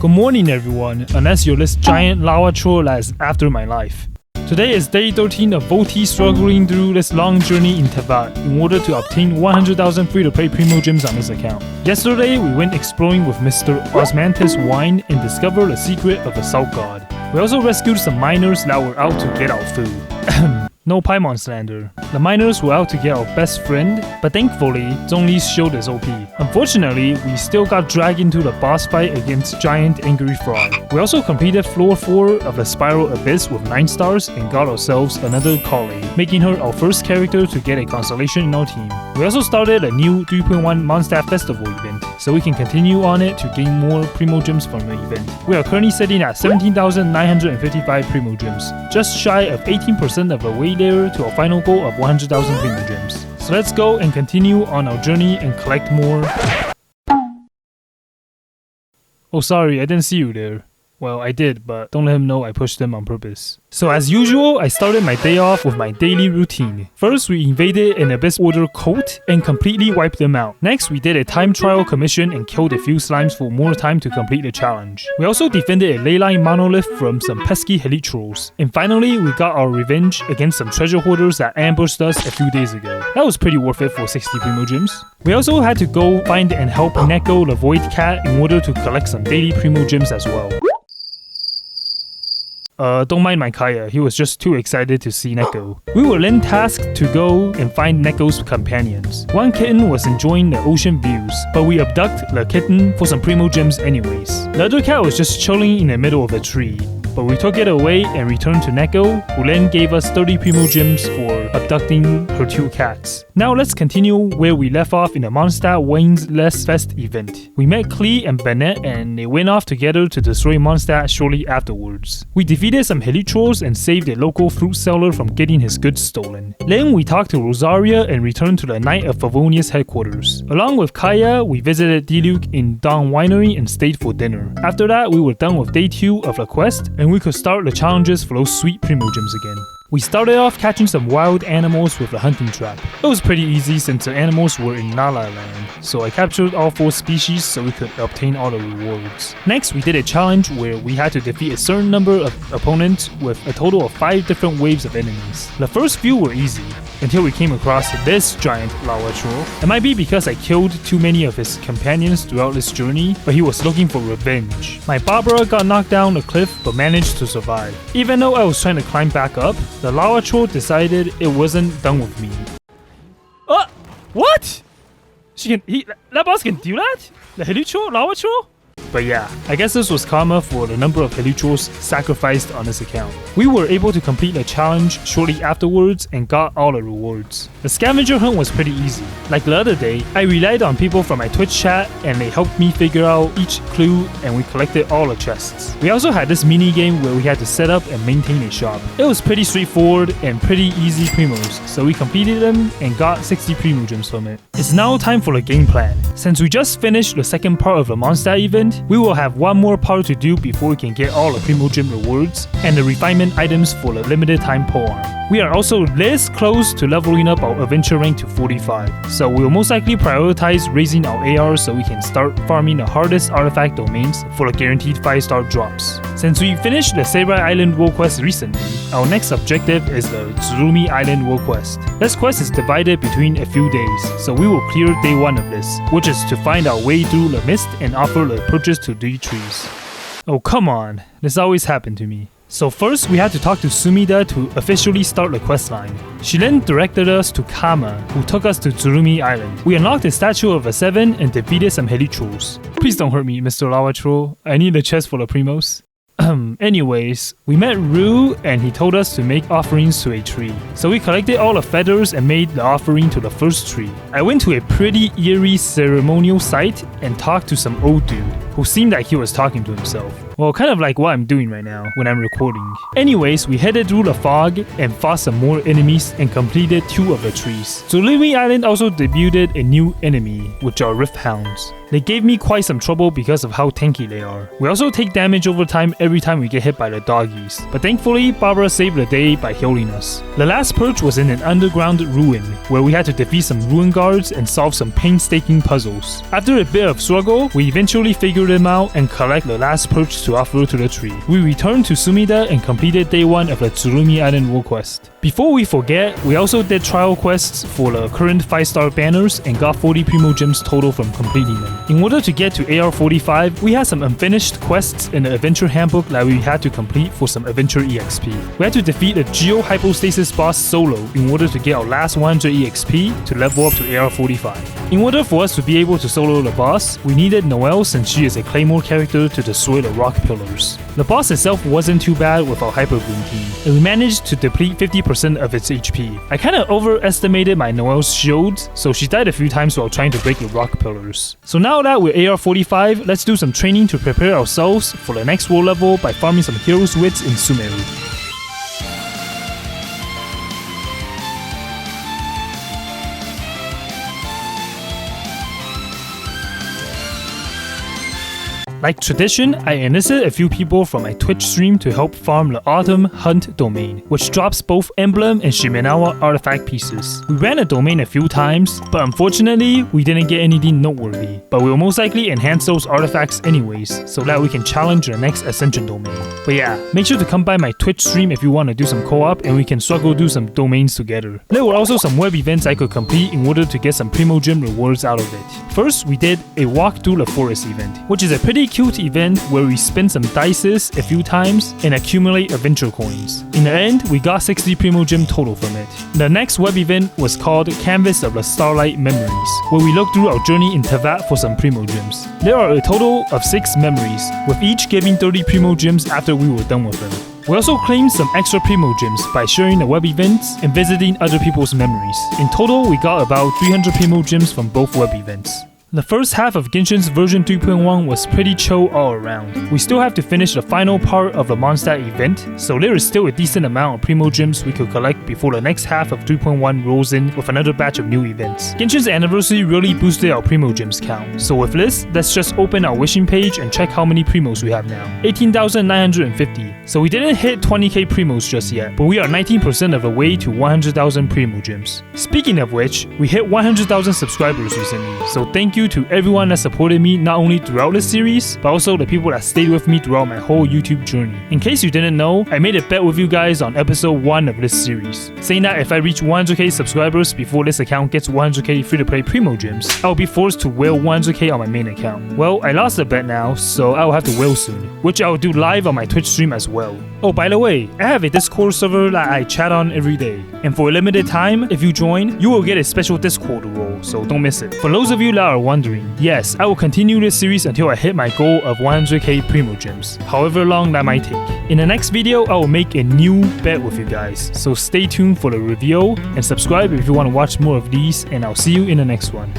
Good morning everyone, unless you're this giant lava troll that's after my life. Today is day 13 of Voltyea struggling through this long journey in Teyvat in order to obtain 100,000 free-to-play Primogems on this account. Yesterday, we went exploring with Mr. Osmanthus Wine and discovered the secret of the Salt God. We also rescued some miners that were out to get our food. No Paimon slander. The miners were out to get our best friend, but thankfully, Zhongli's shield is OP. Unfortunately, we still got dragged into the boss fight against Giant Angry Frog. We also completed floor 4 of the Spiral Abyss with 9 stars and got ourselves another colleague, making her our first character to get a constellation in our team. We also started a new 3.1 Mondstadt Festival event, so we can continue on it to gain more Primogems from the event. We are currently sitting at 17,955 Primogems, just shy of 18% of the way there to our final goal of 100,000 Primogems. So let's go and continue on our journey and collect more. Oh sorry, I didn't see you there. Well, I did, but don't let him know I pushed him on purpose. So as usual, I started my day off with my daily routine. First, we invaded an Abyss Order cult and completely wiped them out. Next, we did a time trial commission and killed a few slimes for more time to complete the challenge. We also defended a leyline monolith from some pesky helitrolls. And finally, we got our revenge against some treasure hoarders that ambushed us a few days ago. That was pretty worth it for 60 Primogems. We also had to go find and help Neko the Void Cat in order to collect some daily Primogems as well. Don't mind my Kaya, he was just too excited to see Neko. We were then tasked to go and find Neko's companions. One kitten was enjoying the ocean views, but we abduct the kitten for some Primogems anyways. The other cat was just chilling in the middle of a tree, but we took it away and returned to Neko, who then gave us 30 Primogems for abducting her 2 cats. Now let's continue where we left off in the Mondstadt Wayne's Les Fest event. We met Klee and Bennett and they went off together to destroy Mondstadt shortly afterwards. We defeated some helitrolls and saved a local fruit seller from getting his goods stolen. Then we talked to Rosaria and returned to the Knight of Favonia's headquarters. Along with Kaya, we visited Diluc in Dawn Winery and stayed for dinner. After that, we were done with day 2 of the quest and we could start the challenges for those sweet Primogems again. We started off catching some wild animals with a hunting trap. It was pretty easy since the animals were in Nala Land, so I captured all 4 species so we could obtain all the rewards. Next, we did a challenge where we had to defeat a certain number of opponents with a total of 5 different waves of enemies. The first few were easy, until we came across this giant lava troll. It might be because I killed too many of his companions throughout this journey, but he was looking for revenge. My Barbara got knocked down a cliff but managed to survive. Even though I was trying to climb back up, the lava troll decided it wasn't done with me. What? That boss can do that? The helitroll? Lava troll? But yeah, I guess this was karma for the number of helitrolls sacrificed on this account. We were able to complete the challenge shortly afterwards and got all the rewards. The scavenger hunt was pretty easy. Like the other day, I relied on people from my Twitch chat and they helped me figure out each clue and we collected all the chests. We also had this mini game where we had to set up and maintain a shop. It was pretty straightforward and pretty easy primos, so we completed them and got 60 Primogems from it. It's now time for the game plan. Since we just finished the second part of the Mondstadt event, we will have one more part to do before we can get all the Primogem rewards and the refinement items for the limited time polearm. We are also this close to leveling up our adventure rank to 45, so we will most likely prioritize raising our AR so we can start farming the hardest artifact domains for the guaranteed 5-star drops. Since we finished the Samurai Island World Quest recently, our next objective is the Turumi Island World Quest. This quest is divided between a few days, so we will clear day 1 of this, which is to find our way through the mist and offer the purchase to 3 trees. Oh come on, this always happened to me. So first we had to talk to Sumida to officially start the questline. She then directed us to Kama, who took us to Turumi Island. We unlocked the statue of a 7 and defeated some helitrolls. Please don't hurt me, Mr. Lava Troll. I need the chest for the primos. Anyways, we met Rue and he told us to make offerings to a tree. So we collected all the feathers and made the offering to the first tree. I went to a pretty eerie ceremonial site and talked to some old dude who seemed like he was talking to himself. Well, kind of like what I'm doing right now when I'm recording. Anyways, we headed through the fog and fought some more enemies and completed 2 of the trees. Turumi Island also debuted a new enemy, which are Rift Hounds. They gave me quite some trouble because of how tanky they are. We also take damage over time every time we get hit by the doggies, but thankfully Barbara saved the day by healing us. The last purge was in an underground ruin, where we had to defeat some ruin guards and solve some painstaking puzzles. After a bit of struggle, we eventually figured them out and collect the last purge to offer to the tree. We returned to Sumida and completed day 1 of the Turumi Island World Quest. Before we forget, we also did trial quests for the current 5-star banners and got 40 Primogems total from completing them. In order to get to AR45, we had some unfinished quests in the adventure handbook that we had to complete for some adventure EXP. We had to defeat a Geo Hypostasis boss solo in order to get our last 100 EXP to level up to AR45. In order for us to be able to solo the boss, we needed Noelle since she is a Claymore character to destroy the rock pillars. The boss itself wasn't too bad with our Hyper Boom team, and we managed to deplete 50% of its HP. I kinda overestimated my Noelle's shields, so she died a few times while trying to break the rock pillars. So now that we're AR45, let's do some training to prepare ourselves for the next world level by farming some Hero's Wits in Sumeru. Like tradition, I enlisted a few people from my Twitch stream to help farm the Autumn Hunt domain, which drops both Emblem and Shimenawa artifact pieces. We ran the domain a few times, but unfortunately, we didn't get anything noteworthy. But we'll most likely enhance those artifacts anyways, so that we can challenge the next Ascension domain. But yeah, make sure to come by my Twitch stream if you want to do some co-op and we can struggle do some domains together. There were also some web events I could complete in order to get some Primogem rewards out of it. First, we did a walk through the forest event, which is a pretty cute event where we spin some dices a few times and accumulate adventure coins. In the end, we got 60 Primogem total from it. The next web event was called Canvas of the Starlight Memories, where we looked through our journey in Teyvat for some Primogems. There are a total of 6 memories, with each giving 30 Primogems after we were done with them. We also claimed some extra Primogems by sharing the web events and visiting other people's memories. In total, we got about 300 Primogems from both web events. The first half of Genshin's version 3.1 was pretty chill all around. We still have to finish the final part of the Mondstadt event, so there is still a decent amount of Primogems we could collect before the next half of 3.1 rolls in with another batch of new events. Genshin's anniversary really boosted our Primogems count, so with this, let's just open our wishing page and check how many Primos we have now. 18,950. So we didn't hit 20k Primos just yet, but we are 19% of the way to 100,000 Primogems. Speaking of which, we hit 100,000 subscribers recently, so thank you to everyone that supported me not only throughout this series, but also the people that stayed with me throughout my whole YouTube journey. In case you didn't know, I made a bet with you guys on episode 1 of this series, saying that if I reach 100k subscribers before this account gets 100k free-to-play Primogems, I'll be forced to whale 100k on my main account. Well, I lost the bet now, so I'll have to whale soon, which I'll do live on my Twitch stream as well. Oh, by the way, I have a Discord server that I chat on every day, and for a limited time, if you join, you will get a special Discord role, so don't miss it. For those of you that are wondering, yes, I will continue this series until I hit my goal of 100k Primogems, however long that might take. In the next video, I will make a new bet with you guys, so stay tuned for the reveal and subscribe if you want to watch more of these, and I'll see you in the next one.